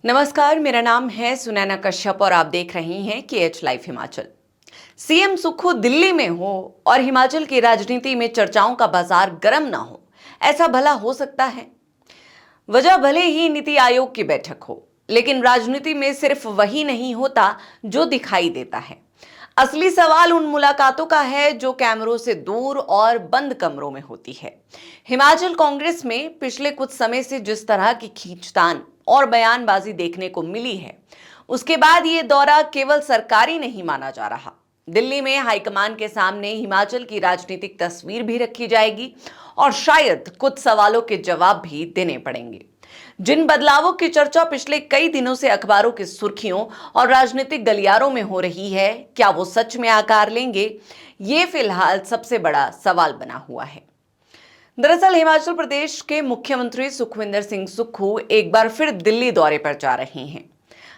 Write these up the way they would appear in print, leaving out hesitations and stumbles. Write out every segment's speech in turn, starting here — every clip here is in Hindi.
नमस्कार, मेरा नाम है सुनैना कश्यप और आप देख रही हैं KH live Himachal. CM Sukhu Delhi में हो और हिमाचल की राजनीति में चर्चाओं का बाजार गर्म ना हो, ऐसा भला हो सकता है? वजह भले ही नीति आयोग की बैठक हो, लेकिन राजनीति में सिर्फ वही नहीं होता जो दिखाई देता है। असली सवाल उन मुलाकातों का है जो कैमरों से दूर और बंद कमरों में होती है। हिमाचल कांग्रेस में पिछले कुछ समय से जिस तरह की खींचतान और बयानबाजी देखने को मिली है, उसके बाद ये दौरा केवल सरकारी नहीं माना जा रहा। दिल्ली में हाईकमान के सामने हिमाचल की राजनीतिक तस्वीर भी रखी जाएगी और शायद कुछ सवालों के जवाब भी देने पड़ेंगे। जिन बदलावों की चर्चा पिछले कई दिनों से अखबारों की सुर्खियों और राजनीतिक गलियारों में हो रही है, क्या वो सच में आकार लेंगे? ये फिलहाल सबसे बड़ा सवाल बना हुआ है। दरअसल हिमाचल प्रदेश के मुख्यमंत्री सुखविंदर सिंह सुक्खू एक बार फिर दिल्ली दौरे पर जा रहे हैं।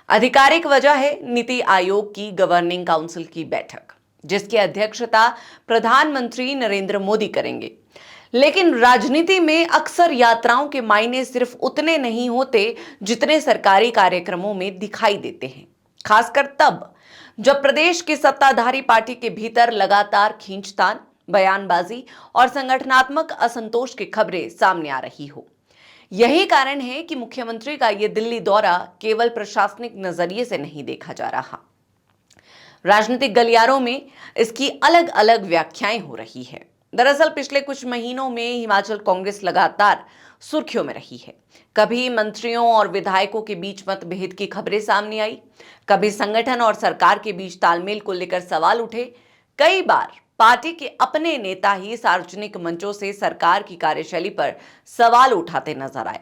आधिकारिक वजह है नीति आयोग की गवर्निंग काउंसिल की बैठक, जिसकी अध्यक्षता प्रधानमंत्री नरेंद्र मोदी करेंगे। लेकिन राजनीति में अक्सर यात्राओं के मायने सिर्फ उतने नहीं होते जितने सरकारी कार्यक्रमों में दिखाई देते हैं, खासकर तब जब प्रदेश की सत्ताधारी पार्टी के भीतर लगातार खींचतान, बयानबाजी और संगठनात्मक असंतोष की खबरें सामने आ रही हो। यही कारण है कि मुख्यमंत्री का यह दिल्ली दौरा केवल प्रशासनिक नजरिए से नहीं देखा जा रहा। राजनीतिक गलियारों में इसकी अलग अलग व्याख्याएं हो रही है। दरअसल पिछले कुछ महीनों में हिमाचल कांग्रेस लगातार सुर्खियों में रही है। कभी मंत्रियों और विधायकों के बीच मतभेद की खबरें सामने आई, कभी संगठन और सरकार के बीच तालमेल को लेकर सवाल उठे। कई बार पार्टी के अपने नेता ही सार्वजनिक मंचों से सरकार की कार्यशैली पर सवाल उठाते नजर आए।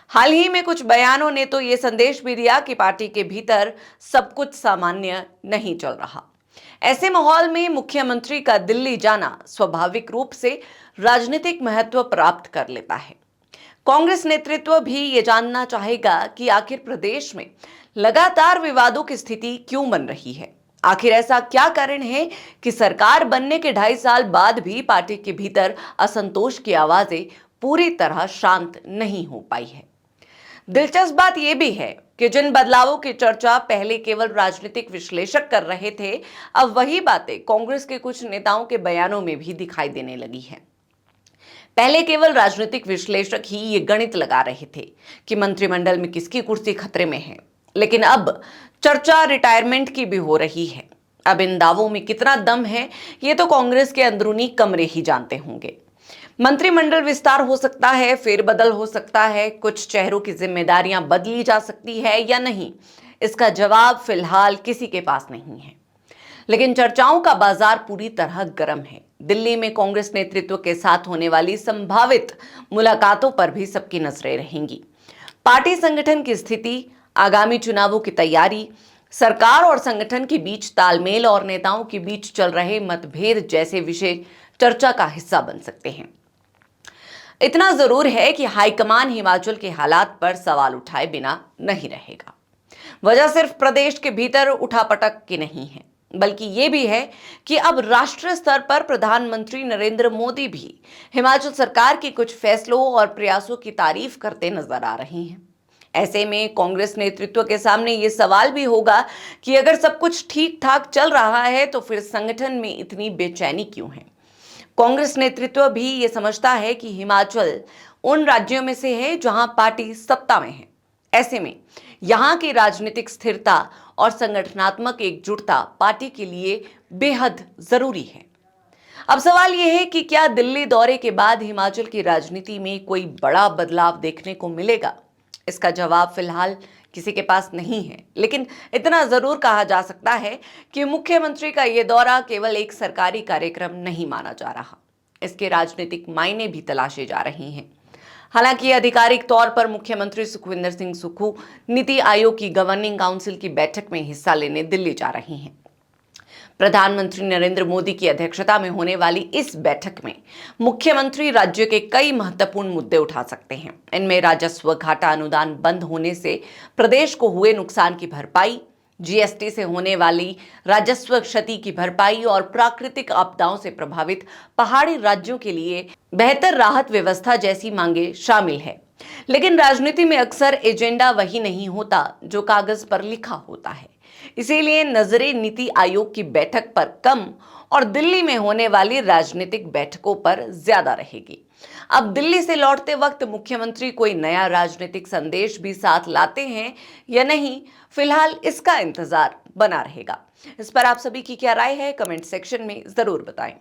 हाल ही में कुछ बयानों ने तो ये संदेश भी दिया कि पार्टी के भीतर सब कुछ सामान्य नहीं चल रहा। ऐसे माहौल में मुख्यमंत्री का दिल्ली जाना स्वाभाविक रूप से राजनीतिक महत्व प्राप्त कर लेता है। कांग्रेस नेतृत्व भी ये जानना चाहेगा कि आखिर प्रदेश में लगातार विवादों की स्थिति क्यों बन रही है। आखिर ऐसा क्या कारण है कि सरकार बनने के 2.5 साल बाद भी पार्टी के भीतर असंतोष की आवाजें पूरी तरह शांत नहीं हो पाई है। दिलचस्प बात यह भी है कि जिन बदलावों की चर्चा पहले केवल राजनीतिक विश्लेषक कर रहे थे, अब वही बातें कांग्रेस के कुछ नेताओं के बयानों में भी दिखाई देने लगी हैं। पहले केवल राजनीतिक विश्लेषक ही ये गणित लगा रहे थे कि मंत्रिमंडल में किसकी कुर्सी खतरे में है, लेकिन अब चर्चा रिटायरमेंट की भी हो रही है। अब इन दावों में कितना दम है, ये तो कांग्रेस के अंदरूनी कमरे ही जानते होंगे। मंत्रिमंडल विस्तार हो सकता है, फेरबदल हो सकता है, कुछ चेहरों की जिम्मेदारियां बदली जा सकती है या नहीं, इसका जवाब फिलहाल किसी के पास नहीं है। लेकिन चर्चाओं का बाजार पूरी तरह गर्म है। दिल्ली में कांग्रेस नेतृत्व के साथ होने वाली संभावित मुलाकातों पर भी सबकी नजरें रहेंगी। पार्टी संगठन की स्थिति, आगामी चुनावों की तैयारी, सरकार और संगठन के बीच तालमेल और नेताओं के बीच चल रहे मतभेद जैसे विषय चर्चा का हिस्सा बन सकते हैं। इतना जरूर है कि हाईकमान हिमाचल के हालात पर सवाल उठाए बिना नहीं रहेगा। वजह सिर्फ प्रदेश के भीतर उठापटक की नहीं है, बल्कि ये भी है कि अब राष्ट्रीय स्तर पर प्रधानमंत्री नरेंद्र मोदी भी हिमाचल सरकार के कुछ फैसलों और प्रयासों की तारीफ करते नजर आ रहे हैं। ऐसे में कांग्रेस नेतृत्व के सामने ये सवाल भी होगा कि अगर सब कुछ ठीक ठाक चल रहा है तो फिर संगठन में इतनी बेचैनी क्यों है। कांग्रेस नेतृत्व भी ये समझता है कि हिमाचल उन राज्यों में से है जहां पार्टी सत्ता में है। ऐसे में यहां की राजनीतिक स्थिरता और संगठनात्मक एकजुटता पार्टी के लिए बेहद जरूरी है। अब सवाल यह है कि क्या दिल्ली दौरे के बाद हिमाचल की राजनीति में कोई बड़ा बदलाव देखने को मिलेगा? इसका जवाब फिलहाल किसी के पास नहीं है, लेकिन इतना जरूर कहा जा सकता है कि मुख्यमंत्री का यह दौरा केवल एक सरकारी कार्यक्रम नहीं माना जा रहा। इसके राजनीतिक मायने भी तलाशे जा रहे हैं। हालांकि आधिकारिक तौर पर मुख्यमंत्री सुखविंदर सिंह सुक्खू नीति आयोग की गवर्निंग काउंसिल की बैठक में हिस्सा लेने दिल्ली जा रहे हैं। प्रधानमंत्री नरेंद्र मोदी की अध्यक्षता में होने वाली इस बैठक में मुख्यमंत्री राज्य के कई महत्वपूर्ण मुद्दे उठा सकते हैं। इनमें राजस्व घाटा अनुदान बंद होने से प्रदेश को हुए नुकसान की भरपाई, जीएसटी से होने वाली राजस्व क्षति की भरपाई और प्राकृतिक आपदाओं से प्रभावित पहाड़ी राज्यों के लिए बेहतर राहत व्यवस्था जैसी मांगे शामिल है। लेकिन राजनीति में अक्सर एजेंडा वही नहीं होता जो कागज पर लिखा होता है। इसीलिए नजरें नीति आयोग की बैठक पर कम और दिल्ली में होने वाली राजनीतिक बैठकों पर ज्यादा रहेगी। अब दिल्ली से लौटते वक्त मुख्यमंत्री कोई नया राजनीतिक संदेश भी साथ लाते हैं या नहीं, फिलहाल इसका इंतजार बना रहेगा। इस पर आप सभी की क्या राय है, कमेंट सेक्शन में जरूर बताएं।